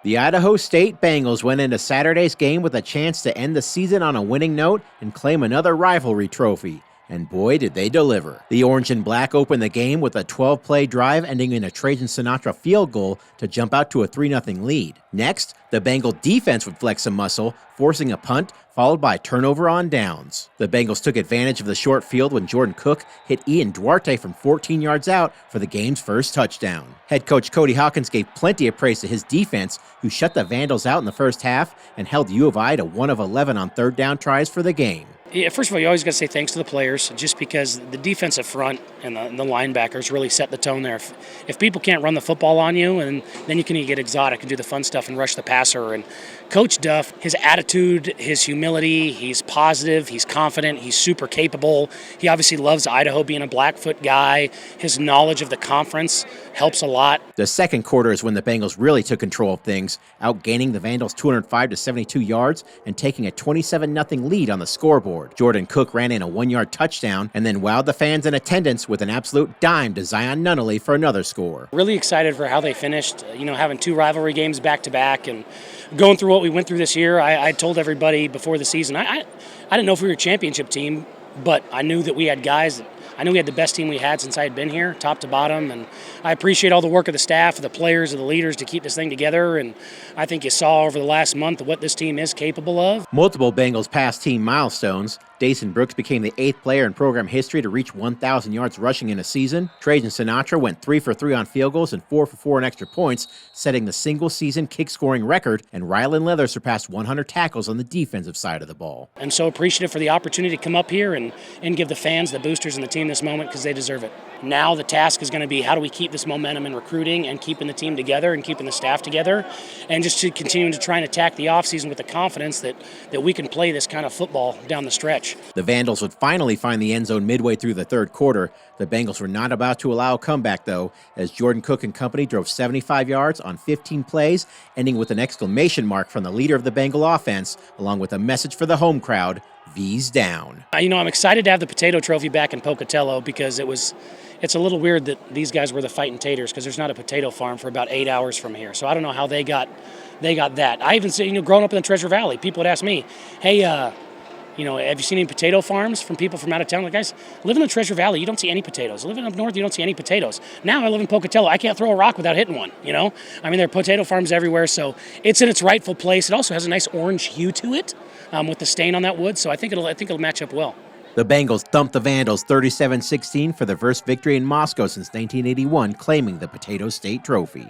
The Idaho State Bengals went into Saturday's game with a chance to end the season on a winning note and claim another rivalry trophy. And boy, did they deliver. The orange and black opened the game with a 12-play drive ending in a Trajan Sinatra field goal to jump out to a 3-0 lead. Next, the Bengal defense would flex some muscle, forcing a punt, followed by a turnover on downs. The Bengals took advantage of the short field when Jordan Cook hit Ian Duarte from 14 yards out for the game's first touchdown. Head coach Cody Hawkins gave plenty of praise to his defense, who shut the Vandals out in the first half and held U of I to 1 of 11 on third down tries for the game. Yeah, first of all, you always got to say thanks to the players, just because the defensive front and the linebackers really set the tone there. If people can't run the football on you, and then you can get exotic and do the fun stuff and rush the passer. And Coach Duff, his attitude, his humility, he's positive, he's confident, he's super capable. He obviously loves Idaho, being a Blackfoot guy. His knowledge of the conference helps a lot. The second quarter is when the Bengals really took control of things, outgaining the Vandals 205 to 72 yards and taking a 27-0 lead on the scoreboard. Jordan Cook ran in a 1-yard touchdown and then wowed the fans in attendance with an absolute dime to Zion Nunnally for another score. Really excited for how they finished, having 2 rivalry games back-to-back and going through what we went through this year. I told everybody before the season, I didn't know if we were a championship team, but I knew that we had guys I knew we had the best team we had since I had been here, top to bottom, and I appreciate all the work of the staff, of the players, of the leaders to keep this thing together, and I think you saw over the last month what this team is capable of. Multiple Bengals past team milestones. Dason Brooks became the 8th player in program history to reach 1,000 yards rushing in a season. Trajan Sinatra went 3 for 3 on field goals and 4 for 4 on extra points, setting the single-season kick-scoring record, and Rylan Leather surpassed 100 tackles on the defensive side of the ball. I'm so appreciative for the opportunity to come up here and give the fans, the boosters, and the team this moment, because they deserve it. Now the task is going to be, how do we keep this momentum in recruiting and keeping the team together and keeping the staff together, and just to continue to try and attack the offseason with the confidence that we can play this kind of football down the stretch. The Vandals would finally find the end zone midway through the third quarter. The Bengals were not about to allow a comeback, though, as Jordan Cook and company drove 75 yards on 15 plays, ending with an exclamation mark from the leader of the Bengal offense, along with a message for the home crowd: V's down. I'm excited to have the potato trophy back in Pocatello, because it's a little weird that these guys were the fighting taters, because there's not a potato farm for about 8 hours from here. So I don't know how they got that. I even say, growing up in the Treasure Valley, people would ask me, hey, have you seen any potato farms from people from out of town? Like, guys, live in the Treasure Valley, you don't see any potatoes. Living up north, you don't see any potatoes. Now I live in Pocatello, I can't throw a rock without hitting one, there are potato farms everywhere, so it's in its rightful place. It also has a nice orange hue to it, with the stain on that wood, so I think it'll match up well. The Bengals thumped the Vandals 37-16 for their first victory in Moscow since 1981, claiming the Potato State Trophy.